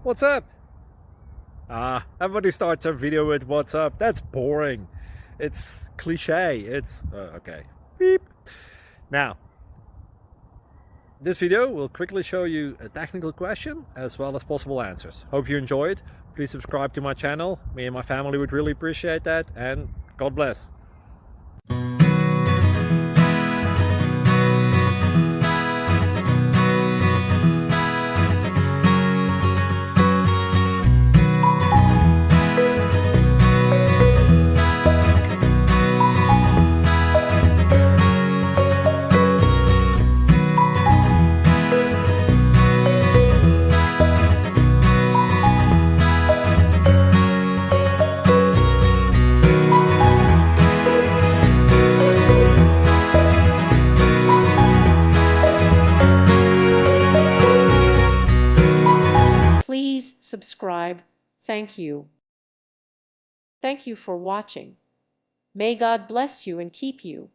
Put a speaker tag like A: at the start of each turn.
A: What's up? Everybody starts a video with what's up. That's boring. It's cliche. It's okay. Beep. Now, this video will quickly show you a technical question as well as possible answers. Hope you enjoyed. Please subscribe to my channel. Me and my family would really appreciate that, and God bless.
B: Please subscribe. Thank you. Thank you for watching. May God bless you and keep you.